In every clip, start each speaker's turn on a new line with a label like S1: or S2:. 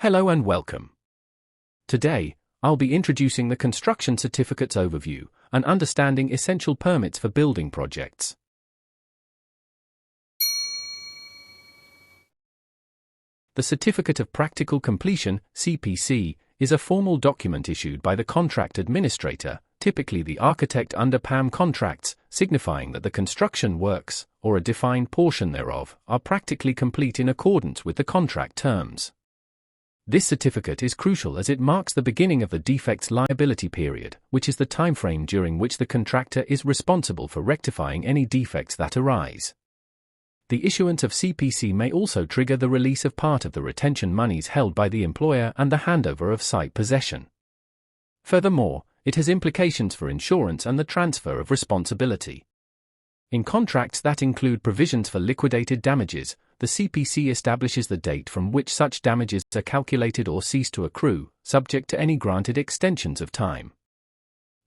S1: Hello and welcome. Today, I'll be introducing the Construction Certificates Overview and understanding essential permits for building projects. The Certificate of Practical Completion, CPC, is a formal document issued by the contract administrator, typically the architect under PAM contracts, signifying that the construction works, or a defined portion thereof, are practically complete in accordance with the contract terms. This certificate is crucial as it marks the beginning of the defects liability period, which is the timeframe during which the contractor is responsible for rectifying any defects that arise. The issuance of CPC may also trigger the release of part of the retention monies held by the employer and the handover of site possession. Furthermore, it has implications for insurance and the transfer of responsibility. In contracts that include provisions for liquidated damages, the CPC establishes the date from which such damages are calculated or cease to accrue, subject to any granted extensions of time.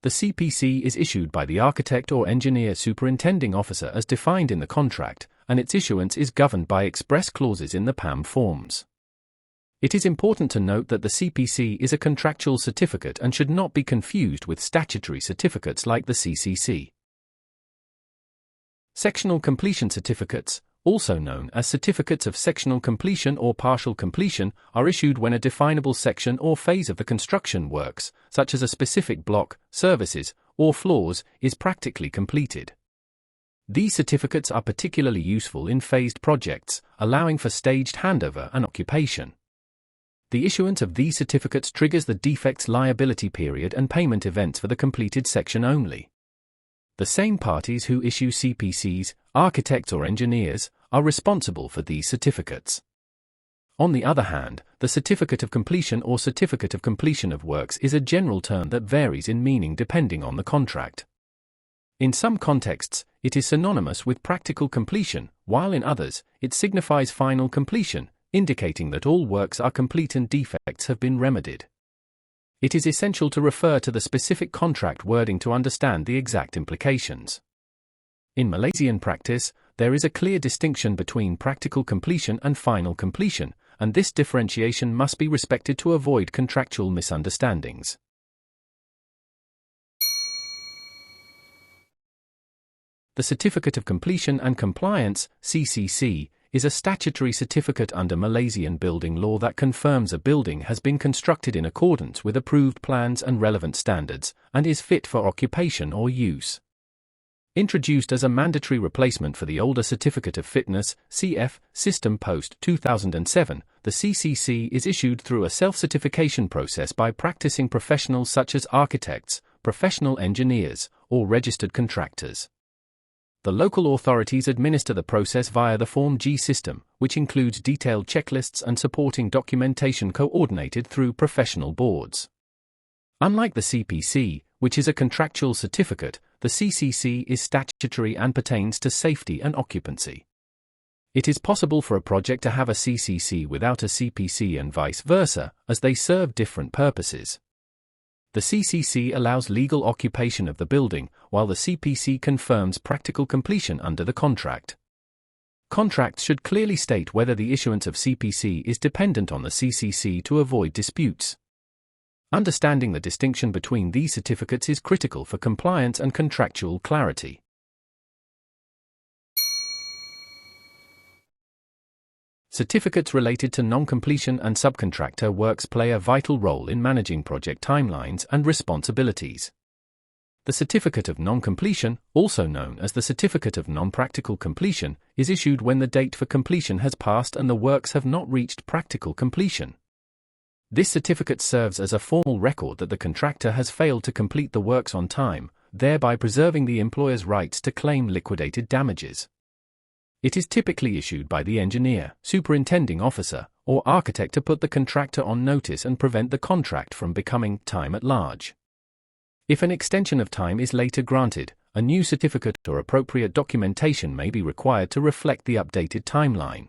S1: The CPC is issued by the architect or engineer superintending officer as defined in the contract, and its issuance is governed by express clauses in the PAM forms. It is important to note that the CPC is a contractual certificate and should not be confused with statutory certificates like the CCC. Sectional completion certificates, also known as certificates of sectional completion or partial completion, are issued when a definable section or phase of the construction works, such as a specific block, services, or floors, is practically completed. These certificates are particularly useful in phased projects, allowing for staged handover and occupation. The issuance of these certificates triggers the defects liability period and payment events for the completed section only. The same parties who issue CPCs, architects or engineers, are responsible for these certificates. On the other hand, the Certificate of Completion or Certificate of Completion of Works is a general term that varies in meaning depending on the contract. In some contexts, it is synonymous with practical completion, while in others, it signifies final completion, indicating that all works are complete and defects have been remedied. It is essential to refer to the specific contract wording to understand the exact implications. In Malaysian practice, there is a clear distinction between practical completion and final completion, and this differentiation must be respected to avoid contractual misunderstandings. The Certificate of Completion and Compliance, CCC, is a statutory certificate under Malaysian building law that confirms a building has been constructed in accordance with approved plans and relevant standards, and is fit for occupation or use. Introduced as a mandatory replacement for the older Certificate of Fitness, CF, system post-2007, the CCC is issued through a self-certification process by practicing professionals such as architects, professional engineers, or registered contractors. The local authorities administer the process via the Form G system, which includes detailed checklists and supporting documentation coordinated through professional boards. Unlike the CPC, which is a contractual certificate, the CCC is statutory and pertains to safety and occupancy. It is possible for a project to have a CCC without a CPC and vice versa, as they serve different purposes. The CCC allows legal occupation of the building, while the CPC confirms practical completion under the contract. Contracts should clearly state whether the issuance of CPC is dependent on the CCC to avoid disputes. Understanding the distinction between these certificates is critical for compliance and contractual clarity. Certificates related to non-completion and subcontractor works play a vital role in managing project timelines and responsibilities. The Certificate of Non-Completion, also known as the Certificate of Non-Practical Completion, is issued when the date for completion has passed and the works have not reached practical completion. This certificate serves as a formal record that the contractor has failed to complete the works on time, thereby preserving the employer's rights to claim liquidated damages. It is typically issued by the engineer, superintending officer, or architect to put the contractor on notice and prevent the contract from becoming time at large. If an extension of time is later granted, a new certificate or appropriate documentation may be required to reflect the updated timeline.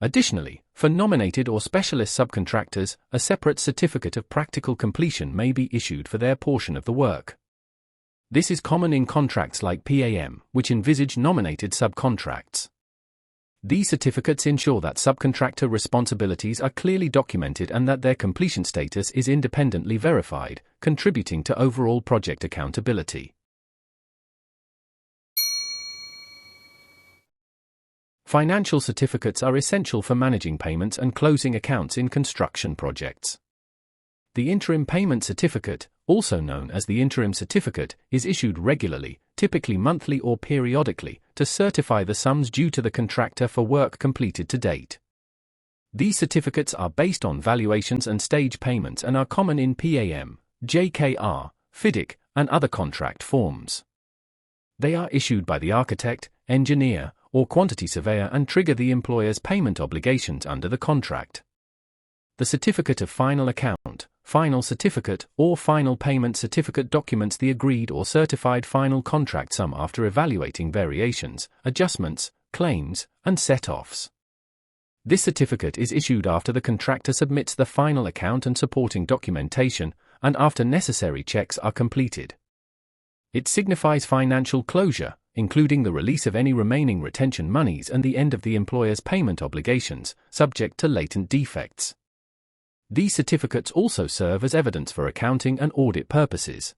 S1: Additionally, for nominated or specialist subcontractors, a separate certificate of practical completion may be issued for their portion of the work. This is common in contracts like PAM, which envisage nominated subcontracts. These certificates ensure that subcontractor responsibilities are clearly documented and that their completion status is independently verified, contributing to overall project accountability. Financial certificates are essential for managing payments and closing accounts in construction projects. The Interim Payment Certificate, also known as the Interim Certificate, is issued regularly, typically monthly or periodically, to certify the sums due to the contractor for work completed to date. These certificates are based on valuations and stage payments and are common in PAM, JKR, FIDIC, and other contract forms. They are issued by the architect, engineer, or quantity surveyor and trigger the employer's payment obligations under the contract. The Certificate of Final Account, Final Certificate, or Final Payment Certificate documents the agreed or certified final contract sum after evaluating variations, adjustments, claims, and set-offs. This certificate is issued after the contractor submits the final account and supporting documentation, and after necessary checks are completed. It signifies financial closure, including the release of any remaining retention monies and the end of the employer's payment obligations, subject to latent defects. These certificates also serve as evidence for accounting and audit purposes.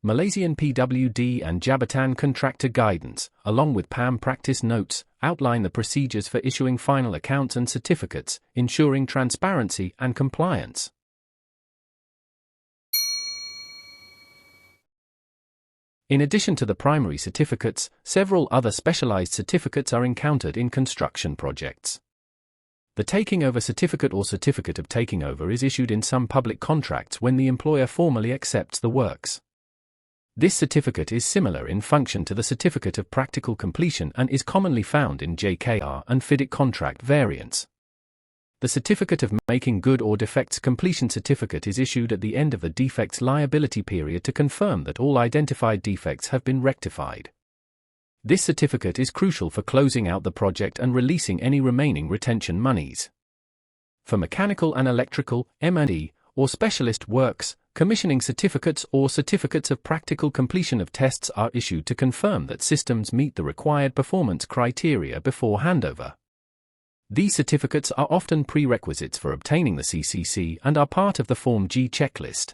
S1: Malaysian PWD and Jabatan Contractor Guidance, along with PAM practice notes, outline the procedures for issuing final accounts and certificates, ensuring transparency and compliance. In addition to the primary certificates, several other specialized certificates are encountered in construction projects. The Taking Over Certificate or Certificate of Taking Over is issued in some public contracts when the employer formally accepts the works. This certificate is similar in function to the Certificate of Practical Completion and is commonly found in JKR and FIDIC contract variants. The Certificate of Making Good or Defects Completion Certificate is issued at the end of the defects liability period to confirm that all identified defects have been rectified. This certificate is crucial for closing out the project and releasing any remaining retention monies. For mechanical and electrical, M&E, or specialist works, commissioning certificates or certificates of practical completion of tests are issued to confirm that systems meet the required performance criteria before handover. These certificates are often prerequisites for obtaining the CCC and are part of the Form G checklist.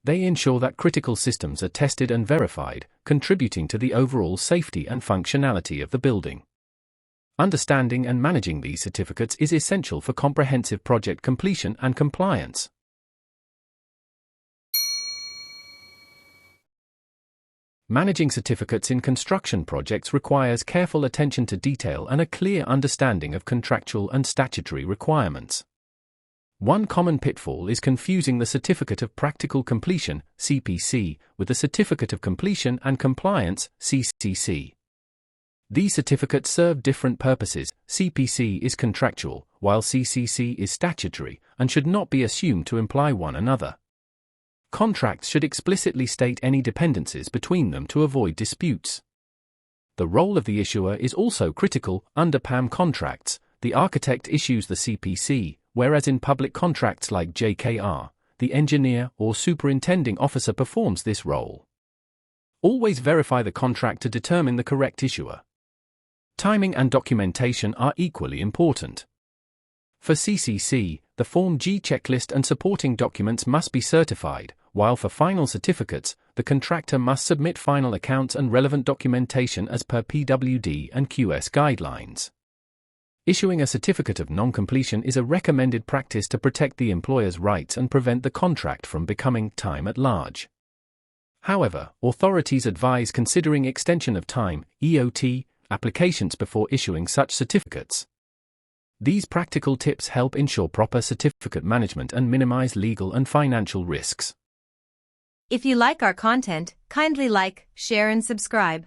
S1: They ensure that critical systems are tested and verified, contributing to the overall safety and functionality of the building. Understanding and managing these certificates is essential for comprehensive project completion and compliance. Managing certificates in construction projects requires careful attention to detail and a clear understanding of contractual and statutory requirements. One common pitfall is confusing the Certificate of Practical Completion, CPC, with the Certificate of Completion and Compliance, CCC. These certificates serve different purposes. CPC is contractual, while CCC is statutory, and should not be assumed to imply one another. Contracts should explicitly state any dependencies between them to avoid disputes. The role of the issuer is also critical. Under PAM contracts, the architect issues the CPC, whereas in public contracts like JKR, the engineer or superintending officer performs this role. Always verify the contract to determine the correct issuer. Timing and documentation are equally important. For CCC, the Form G checklist and supporting documents must be certified, while for final certificates, the contractor must submit final accounts and relevant documentation as per PWD and QS guidelines. Issuing a certificate of non-completion is a recommended practice to protect the employer's rights and prevent the contract from becoming time at large. However, authorities advise considering extension of time, EOT, applications before issuing such certificates. These practical tips help ensure proper certificate management and minimize legal and financial risks.
S2: If you like our content, kindly like, share and subscribe.